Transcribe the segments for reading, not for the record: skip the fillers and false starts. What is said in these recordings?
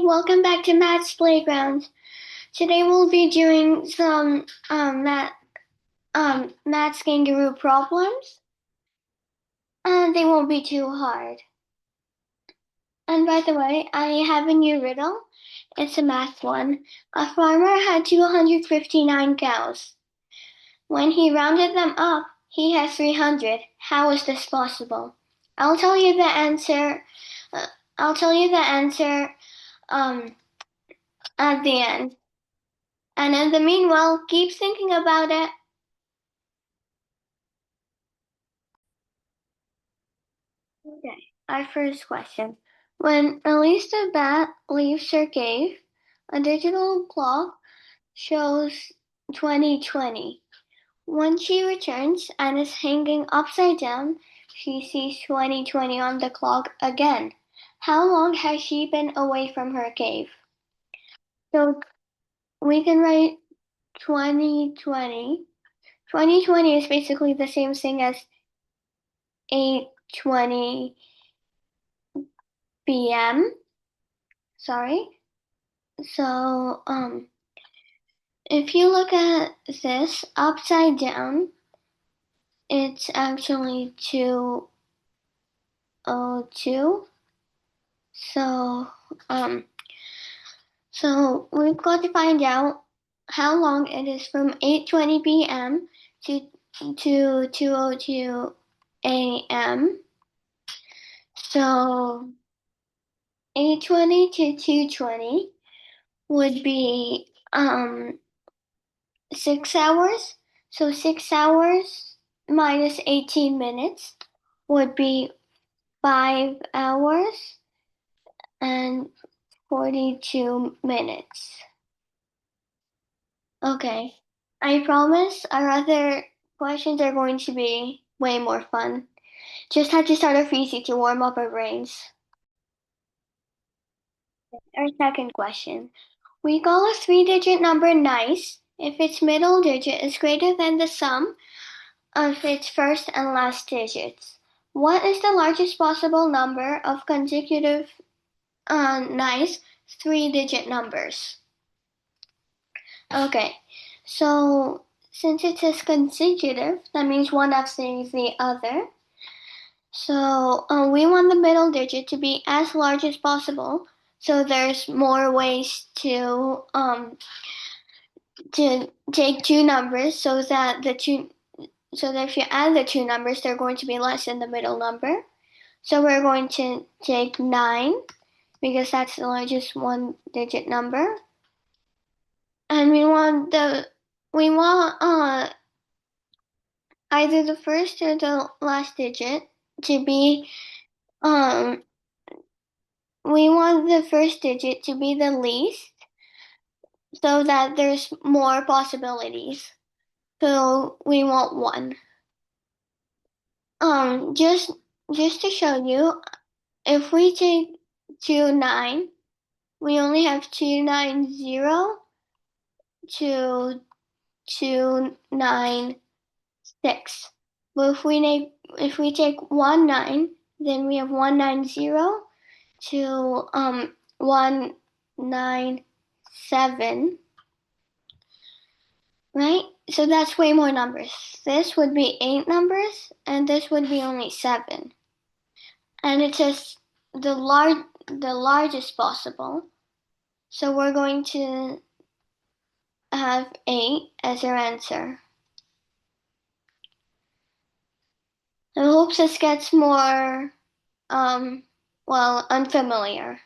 welcome back to Math's Playground. Today we'll be doing some Math's Kangaroo problems, and they won't be too hard. And by the way, I have a new riddle. It's a math one. A farmer had 259 cows. When he rounded them up, he has 300. How is this possible? I'll tell you the answer. Uh, I'll tell you the answer um, at the end. And in the meanwhile, keep thinking about it. Okay, our first question. When Elise the bat leaves her cave, a digital clock shows 2020. When she returns and is hanging upside down, she sees 2020 on the clock again. How long has she been away from her cave? So we can write 2020. 2020 is basically the same thing as 8:20 p.m. Sorry. So, if you look at this upside down, it's actually 2:02. So, um, so we've got to find out how long it is from 8:20 p.m. to 2:02 a.m. So, 8:20 to 2:20 would be 6 hours. So 6 hours minus 18 minutes would be 5 hours and 42 minutes. Okay. I promise our other questions are going to be way more fun. Just had to start off easy to warm up our brains. Our second question. We call a three-digit number nice if its middle digit is greater than the sum of its first and last digits. What is the largest possible number of consecutive nice three-digit numbers? Okay, so since it says consecutive, that means one after the other. So we want the middle digit to be as large as possible. So there's more ways to take two numbers so that if you add the two numbers, they're going to be less than the middle number. So we're going to take 9 because that's the largest one-digit number, and we want either the first or the last digit to be um we want the first digit to be the least so that there's more possibilities. So we want 1. Just to show you, if we take 2 9, we only have 290 to 296. But if we take 1 9, then we have 190 to 197, right? So that's way more numbers. This would be 8 numbers, and this would be only 7. And it says the largest possible. So we're going to have 8 as our answer. I hope this gets more, unfamiliar.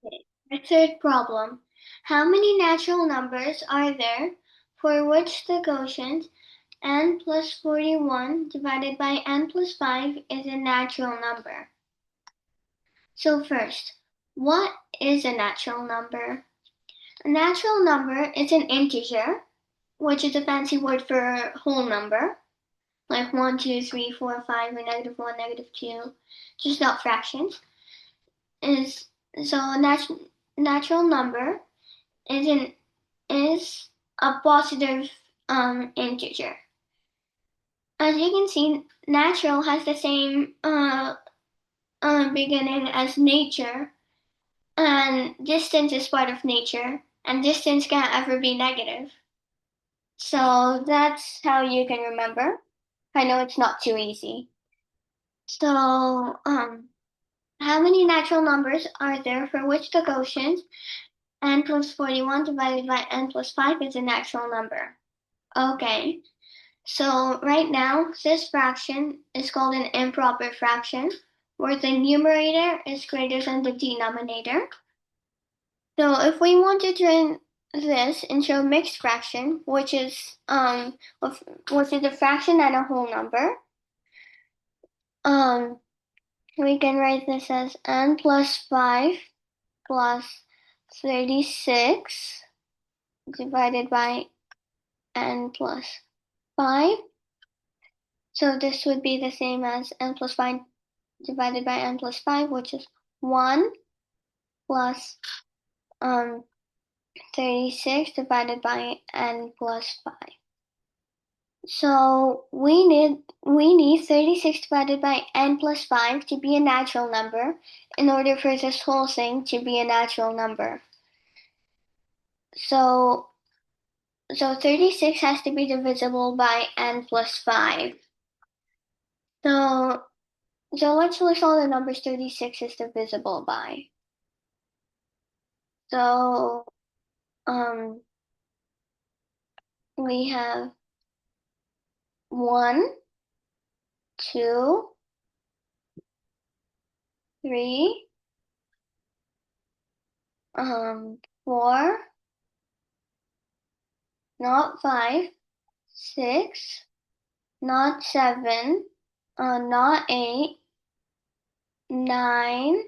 Okay. Our third problem. How many natural numbers are there for which the quotient n plus 41 divided by n plus 5 is a natural number? So first, what is a natural number? A natural number is an integer, which is a fancy word for whole number, like 1, 2, 3, 4, 5, or -1, -2, just not fractions. Is so a natural number is a positive integer. As you can see, natural has the same beginning as nature, And distance is part of nature, and distance can't ever be negative. So that's how you can remember. I know it's not too easy. So, how many natural numbers are there for which the quotient n plus 41 divided by n plus 5 is a natural number? Okay, so right now, this fraction is called an improper fraction, where the numerator is greater than the denominator. So if we want to turn this into a mixed fraction, which is a fraction and a whole number, um, we can write this as n plus 5 plus 36 divided by n plus 5. So this would be the same as n plus 5 divided by n plus 5, which is 1 plus um, 36 divided by n plus 5. So we need 36 divided by n plus 5 to be a natural number in order for this whole thing to be a natural number. So 36 has to be divisible by n plus 5. So let's list all the numbers 36 is divisible by. So we have 1, 2, 3, 4, not 5, 6, not 7, not 8, 9,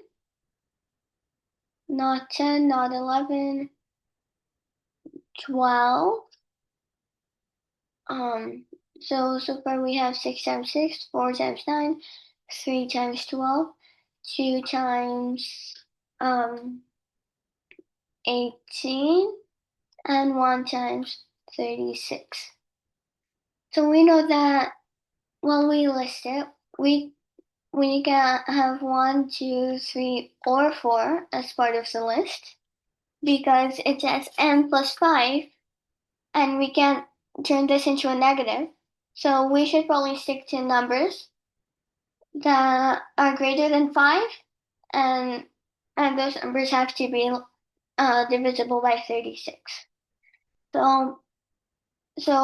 not 10, not 11, 12. So far we have 6 times 6, 4 times 9, 3 times 12, 2 times 18, and 1 times 36. So we know that when we list it, we can have 1, 2, 3, or 4 as part of the list because it says n plus 5 and we can't turn this into a negative. So we should probably stick to numbers that are greater than 5 and those numbers have to be divisible by 36. So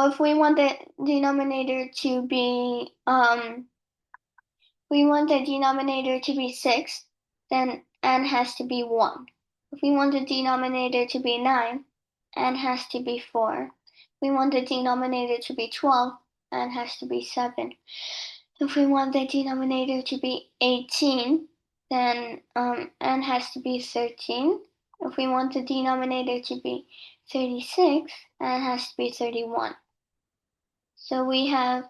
if we want the denominator to be 6, then n has to be 1. If we want the denominator to be 9, n has to be 4. If we want the denominator to be 12, n has to be 7. If we want the denominator to be 18, then n has to be 13. If we want the denominator to be 36, n has to be 31. So we have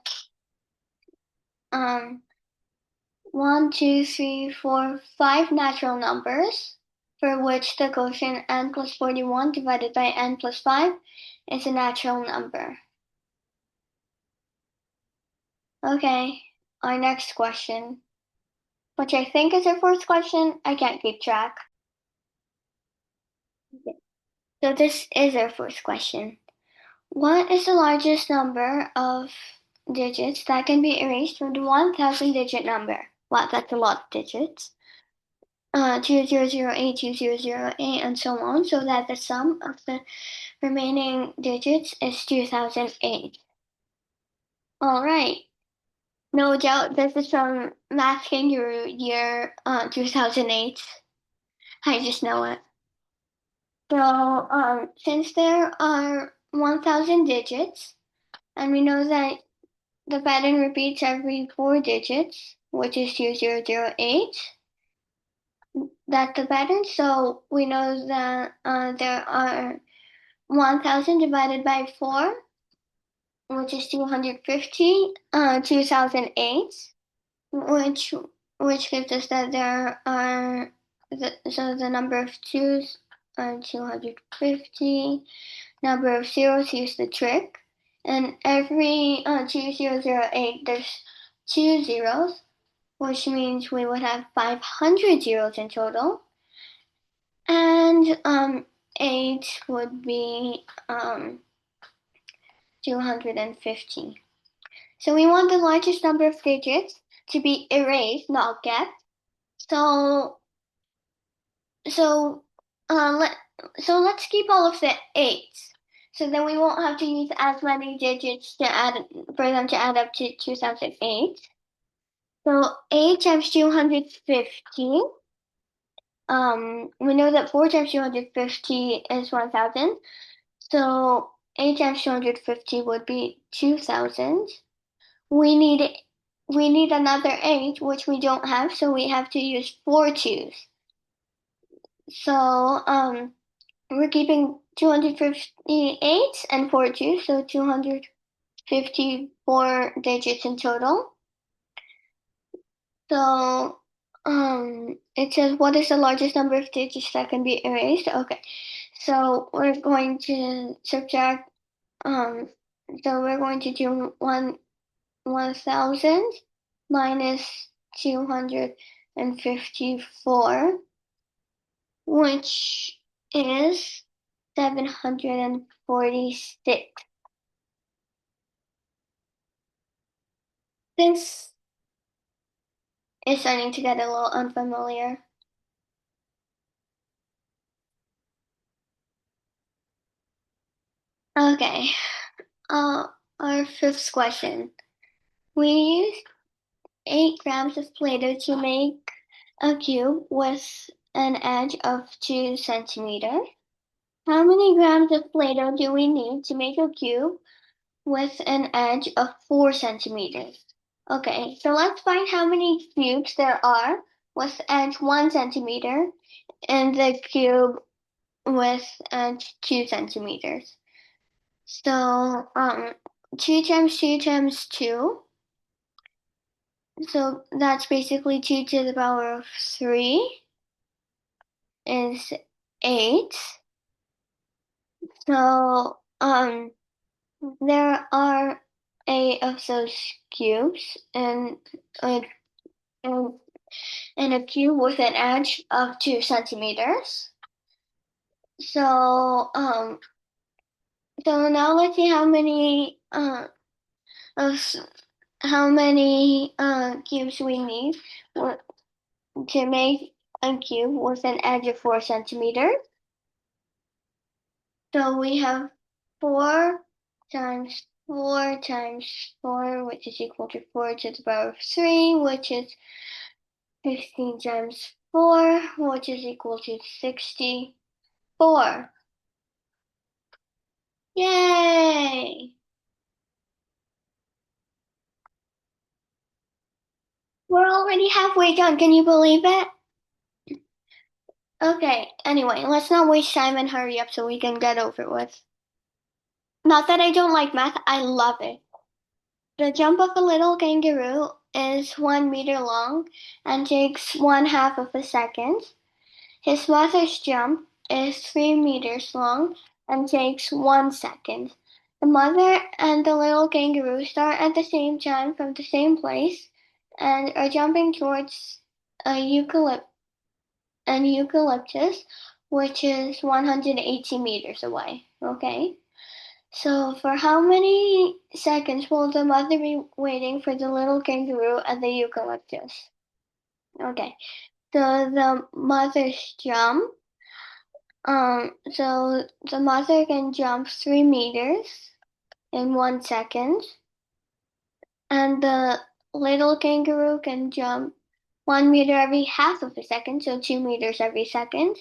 1, 2, 3, 4, 5 natural numbers for which the quotient n plus 41 divided by n plus 5 is a natural number. Okay, our next question, which I think is our fourth question. I can't keep track. So this is our fourth question. What is the largest number of digits that can be erased from the 1,000 digit number? Wow, that's a lot of digits. 2008, 2008, and so on, so that the sum of the remaining digits is 2008. All right. No doubt this is from Math Kangaroo year 2008. I just know it. So, since there are 1,000 digits, and we know that the pattern repeats every 4 digits, which is 2008, that's the pattern. So we know that there are 1,000 divided by 4, which is 250, 2008, which gives us that there are, so the number of twos are 250, number of zeros, use the trick, and every 2008 there's 2 zeros, which means we would have 500 zeros in total. And 8 would be 250. So we want the largest number of digits to be erased, not kept. So so uh, let let's keep all of the eights. So then we won't have to use as many digits to add for them to add up to 2008. So 8 times 250. We know that 4 times 250 is 1000. So 8 times 250 would be 2000. We need we need another 8, which we don't have, so we have to use 4 twos. So we're keeping 258 and 4 twos, so 254 digits in total. So it says what is the largest number of digits that can be erased? Okay. So we're going to subtract so we're going to do 1000 minus 254, which is 746. This is starting to get a little unfamiliar. Okay, uh, our fifth question. We used 8 grams of Play-Doh to make a cube with an edge of 2 centimeters. How many grams of Play-Doh do we need to make a cube with an edge of 4 centimeters? Okay, so let's find how many cubes there are with edge 1 centimeter and the cube with edge 2 centimeters. So, 2 times 2 times 2. So that's basically 2 to the power of 3 is 8. So, there are 8 of those cubes and, and a cube with an edge of 2 centimeters. So, so now let's see of how many cubes we need to make a cube with an edge of 4 centimeters. So we have 4 times 4 times 4, which is equal to 4 to the power of 3, which is 15 times 4, which is equal to 64. Yay! We're already halfway done. Can you believe it? Okay, anyway, let's not waste time and hurry up so we can get over with. Not that I don't like math, I love it. The jump of a little kangaroo is 1 meter long and takes 1/2 of a second. His mother's jump is 3 meters long and takes 1 second. The mother and the little kangaroo start at the same time from the same place and are jumping towards a eucalyptus, which is 180 meters away. Okay? So, for how many seconds will the mother be waiting for the little kangaroo at the eucalyptus? Okay, so the mother's jump. So the mother can jump 3 meters in 1 second, and the little kangaroo can jump 1 meter every half of a second, so 2 meters every second.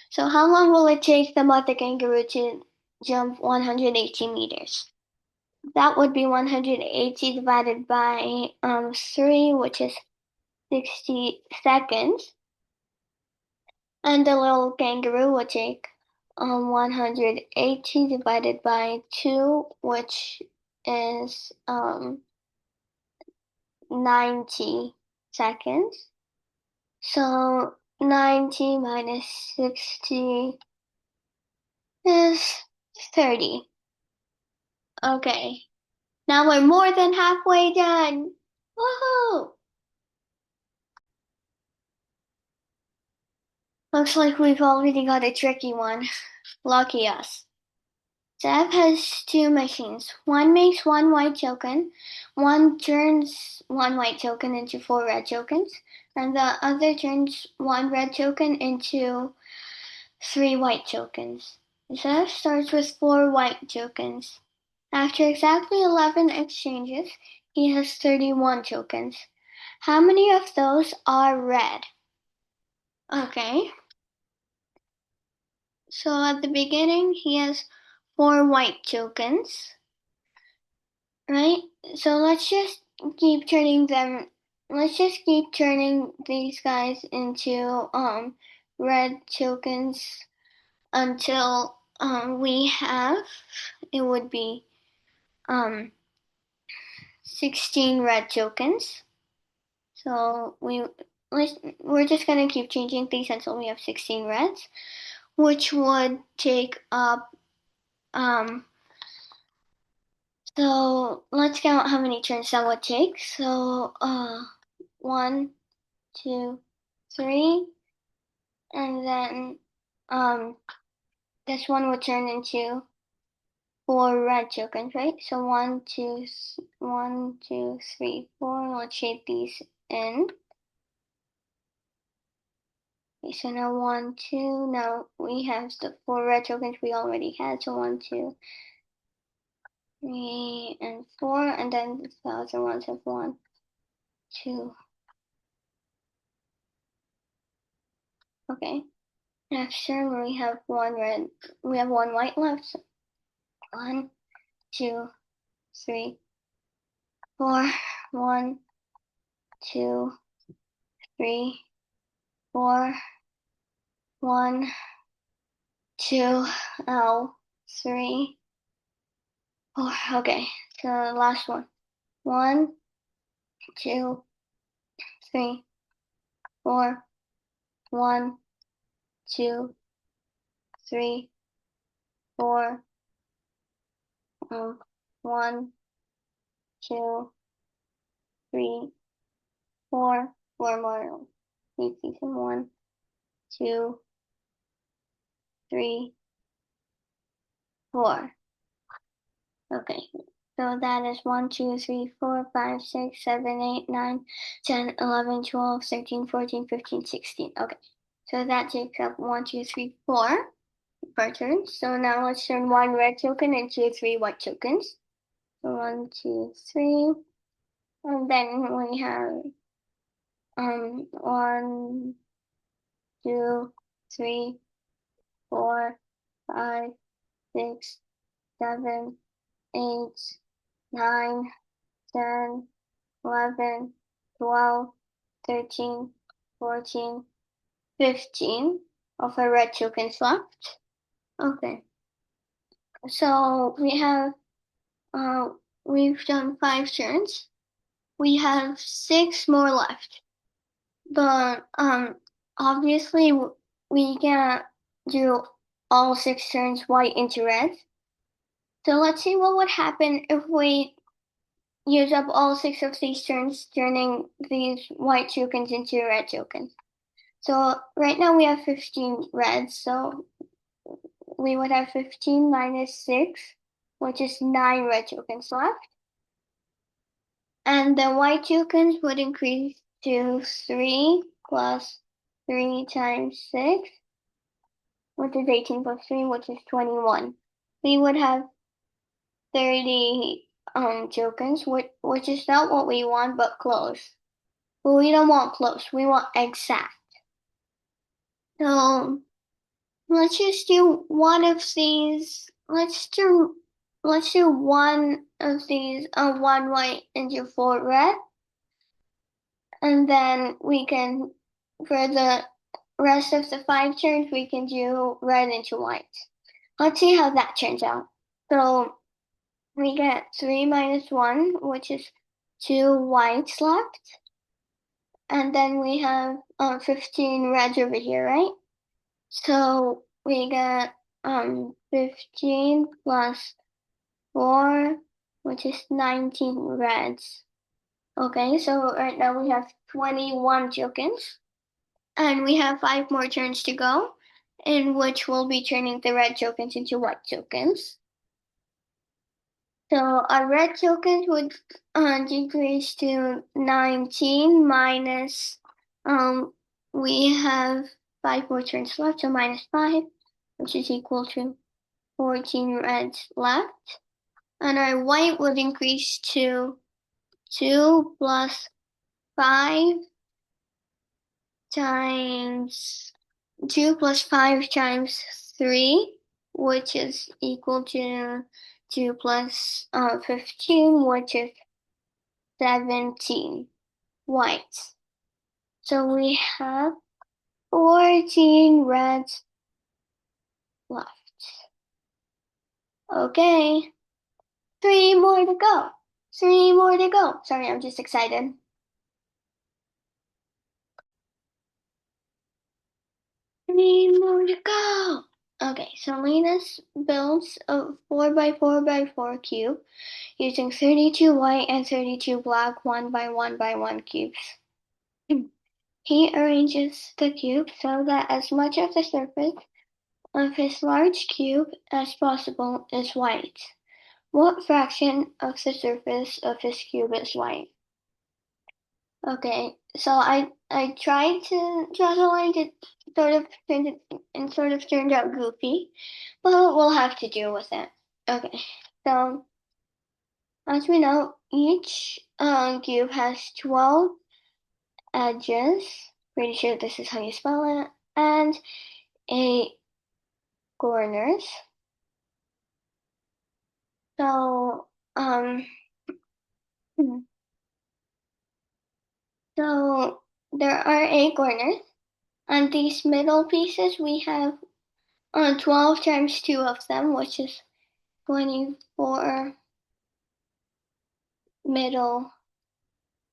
So how long will it take the mother kangaroo to jump 180 meters? That would be 180 divided by 3, which is 60 seconds. And the little kangaroo would take 180 divided by 2, which is 90 seconds. So 90 minus 60 is 30. Okay. Now we're more than halfway done. Woohoo! Looks like we've already got a tricky one. Lucky us. Zev has two machines. One makes one white token, one turns one white token into four red tokens, and the other turns one red token into three white tokens. Zev starts with four white tokens. After exactly 11 exchanges, he has 31 tokens. How many of those are red? Okay, so at the beginning, he has four white tokens, right? So keep turning them, let's just keep turning these guys into red tokens until we have, it would be um 16 red tokens. So we're just gonna keep changing things until we have 16 reds, which would take up so let's count how many turns that would take. So one, two, three, and then um this one would turn into four red tokens, right? So one, two, three, four. Let's shape these in. Okay, so now one, two. Now we have the four red tokens we already had. So one, two, three, and four, and then the other ones have one, two. Okay. Next turn we have one red. We have one white left. So one, two, three, four. One, two, three, four. One, two, oh, three, four. Okay, so last one. One, two, three, four. One, two, three, four. One, two, three, four. Four more. Repeat them. One, two, three, four. Okay, so that is 1, 2, 3, 4, 5, 6, 7, 8, 9, 10, 11, 12, 13, 14, 15, 16. Okay, so that takes up 1, 2, 3, 4 per turn. So now let's turn one red token into three white tokens. So 1, 2, 3. And then we have 1, 2, 3, 4, 5, 6, 7, 8, 9, 10, 11, 12, 13, 14, 15 of our red tokens left. Okay, so uh, we've done 5 turns. We have 6 more left, but obviously we can't do all 6 turns white into red. So let's see what would happen if we use up all 6 of these turns, turning these white tokens into red tokens. So right now we have 15 reds, so we would have 15 minus 6, which is 9 red tokens left. And the white tokens would increase to 3 plus 3 times 6, which is 18 plus 3, which is 21. We would have 30 tokens, which is not what we want, but close. But we don't want close, we want exact. So let's just do one of these. Let's do one of these, one white into four red, and then we can, for the rest of the 5 turns, we can do red into white. Let's see how that turns out. So we get 3 minus 1, which is 2 whites left, and then we have 15 reds over here, right? So we get 15 plus 4, which is 19 reds. Okay, so right now we have 21 tokens. And we have 5 more turns to go, in which we'll be turning the red tokens into white tokens. So our red tokens would decrease to 19 minus, we have 5 more turns left, so minus 5, which is equal to 14 reds left. And our white would increase to 2 plus 5 times 2 plus 5 times 3, which is equal to 2 plus 15, which is 17 whites. So we have 14 reds left. Okay, 3 more to go. 3 more to go. Sorry, I'm just excited. 3 more to go. Okay, so Linus builds a 4 by 4 by 4 cube using 32 white and 32 black 1 by 1 by 1 cubes. He arranges the cube so that as much of the surface of his large cube as possible is white. What fraction of the surface of his cube is white? Okay, so I tried to draw the line to sort of turned out goofy, but we'll have to deal with it. Okay, so as we know, each cube has 12 edges. Pretty sure this is how you spell it, and 8 corners. So hmm, so there are 8 corners. On these middle pieces, we have 12 times 2 of them, which is 24 middle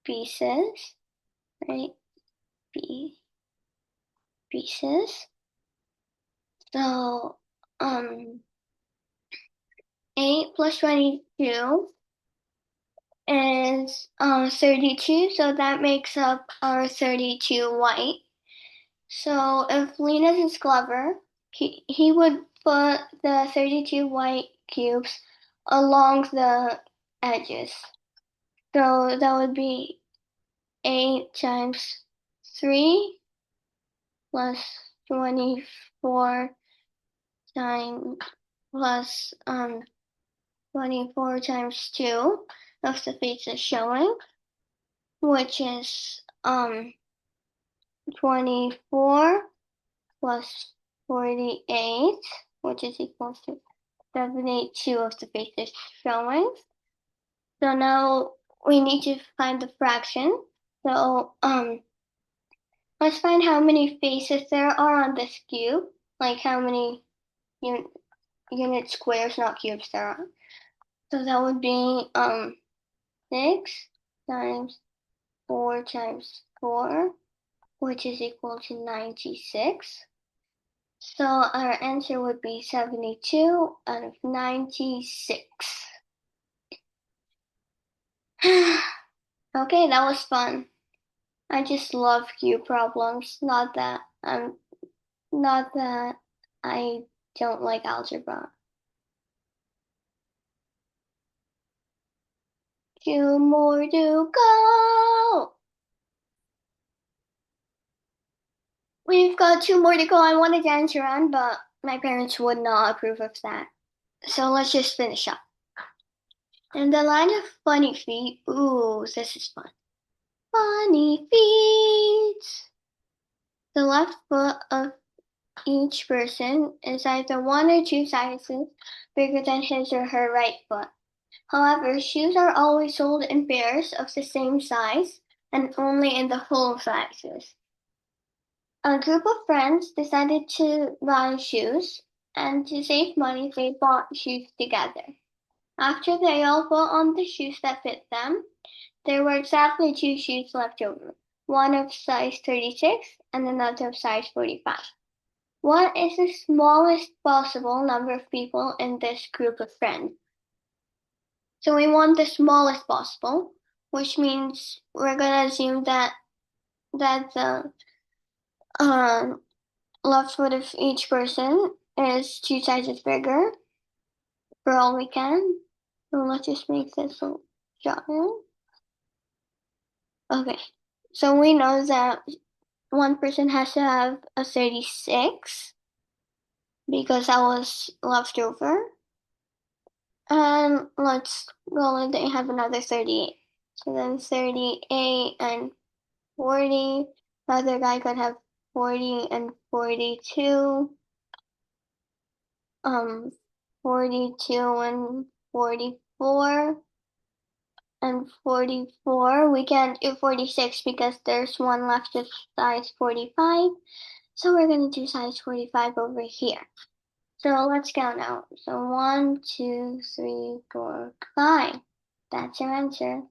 pieces, right? Pieces. So, 8 plus 22 is 32, so that makes up our 32 white. So if Linus is clever, he would put the 32 white cubes along the edges. So that would be 8 times 3 plus 24 times plus 24 times 2 of the faces showing, which is 24 plus 48, which is equal to 72 of the faces showing. So now we need to find the fraction. So let's find how many faces there are on this cube, like how many unit squares, not cubes, there are. So that would be 6 times 4 times 4, which is equal to 96. So our answer would be 72 out of 96. Okay, that was fun. I just love cube problems. Not that I don't like algebra. 2 more to go. We've got 2 more to go. I want to dance around, but my parents would not approve of that. So let's just finish up. In the line of funny feet, ooh, this is fun. Funny feet. The left foot of each person is either 1 or 2 sizes bigger than his or her right foot. However, shoes are always sold in pairs of the same size and only in the whole sizes. A group of friends decided to buy shoes, and to save money, they bought shoes together. After they all put on the shoes that fit them, there were exactly 2 shoes left over, one of size 36 and another of size 45. What is the smallest possible number of people in this group of friends? So we want the smallest possible, which means we're gonna assume that the left foot of each person is 2 sizes bigger for all we can. So let's just make this a giant. Okay, so we know that one person has to have a 36 because that was left over. And let's go and they have another 38. So then 38 and 40. The other guy could have 40 and 42. Um, 42 and 44. And 44. We can't do 46 because there's one left of size 45. So we're going to do size 45 over here. So let's count out. So 1, 2, 3, 4, 5. That's your answer.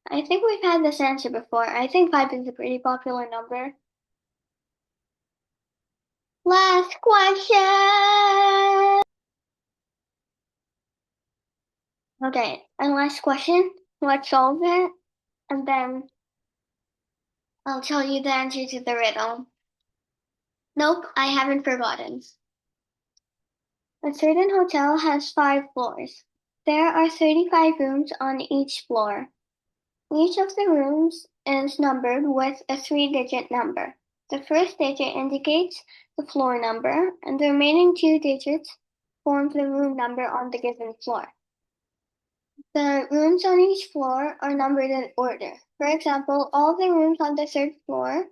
I think we've had this answer before. I think 5 is a pretty popular number. Last question! Okay, and last question. Let's solve it, and then I'll tell you the answer to the riddle. Nope, I haven't forgotten. A certain hotel has 5 floors. There are 35 rooms on each floor. Each of the rooms is numbered with a 3-digit number. The first digit indicates the floor number, and the remaining 2 digits form the room number on the given floor. The rooms on each floor are numbered in order. For example, all the rooms on the 3rd floor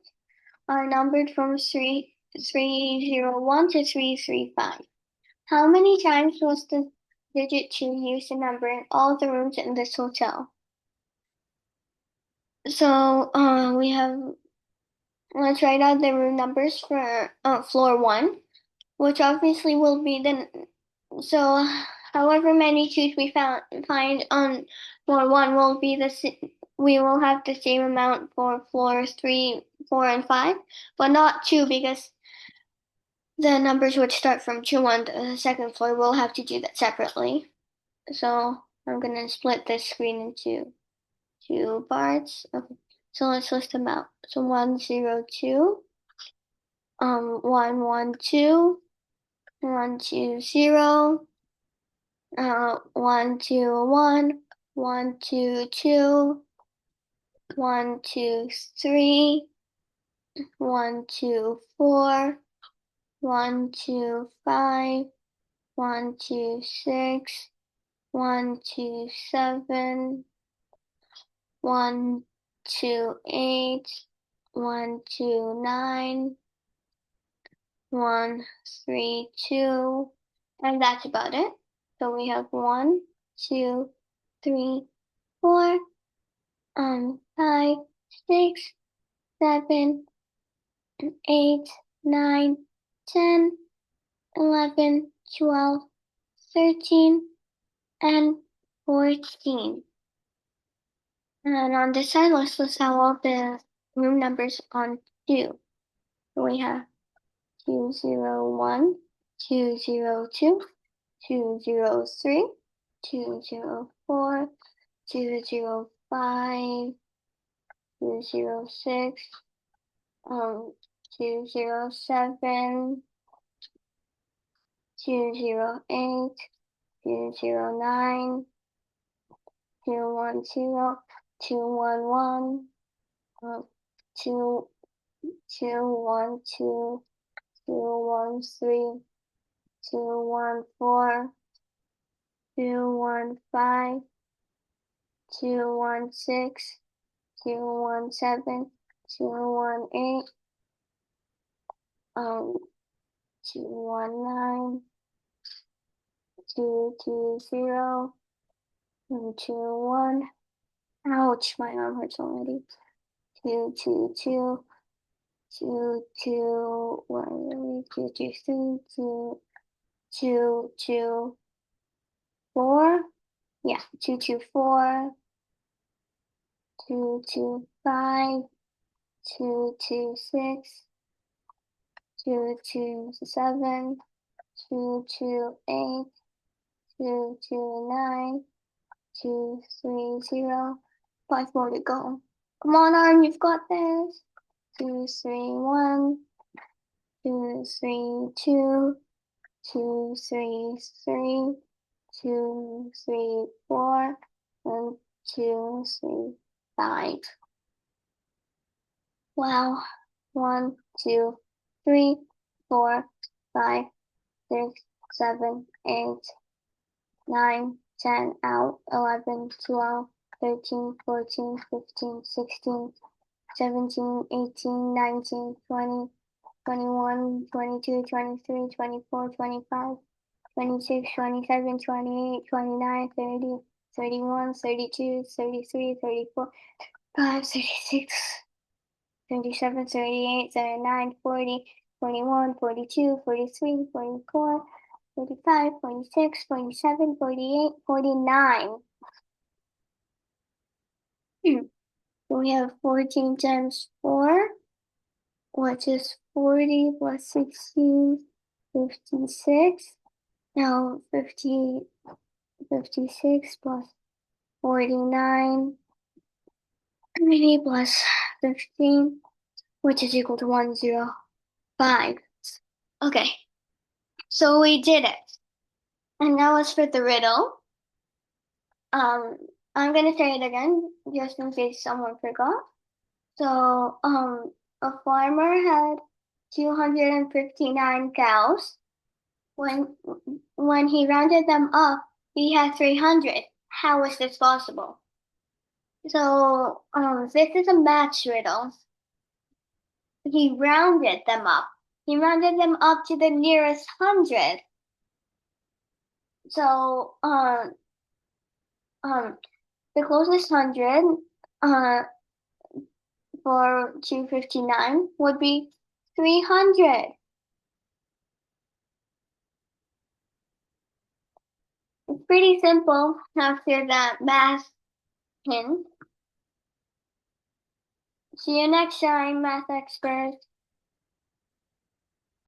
are numbered from 301 to 335. How many times was the digit 2 used to number in all the rooms in this hotel? So we have, let's write out the room numbers for floor 1, which obviously will be so however many 2's we find on floor 1 will be we will have the same amount for floors 3, 4, and 5, but not 2 because the numbers would start from 2 on the second floor. We'll have to do that separately. So I'm gonna split this screen into 2 parts. Okay. So let's list them out. So 102, 112, 120, 121, 122, 123, 124, 125, 126, 127, 128, 129, 132, and that's about it. So we have 1, 2, 3, 4, 5, 6, 7, 8, 9, 10, 11, 12, 13, and 14. And on this side, let's list out all the room numbers on 2. So we have 201, 202, 203, 204, 205, 206, 207, 208, 209, 210, 211, 212, 213, 214, 215, 216, 217, 218, 219, 220, 221. Ouch, my arm hurts already. 222, 223, 224. Yeah, 224, 225, 226, 227, 228, 229, 230. 5 more to go. Come on, arm, you've got this. 2, 3, 1, 2, 3, 2, 2, 3, 3, 2, 3, 4, and 2, 3, 5. Wow. 1, 2, 3, 4, 5, 6, 7, 8, 9, 10, out, 11, 12, 13, 14, 15, 16, 17, 18, 19, 20, 21, 22, 23, 24, 25, 26, 27, 28, 29, 30, 31, 32, 33, 34, 35, 36, 37, 38, 39, 40, 41, 42, 43, 44, 45, 46, 47, 48, 49. So we have 14 times 4, which is 40 plus 16, 56. Now 56 plus 49, 20 plus 15, which is equal to 105. Okay, so we did it. And now as for the riddle, um, I'm gonna say it again just in case someone forgot. So, a farmer had 259 cows. When when he rounded them up, he had 300. How is this possible? So, this is a math riddle. He rounded them up. He rounded them up to the nearest hundred. So, the closest hundred, for 259 would be 300. It's pretty simple after that math hint. See you next time, math experts.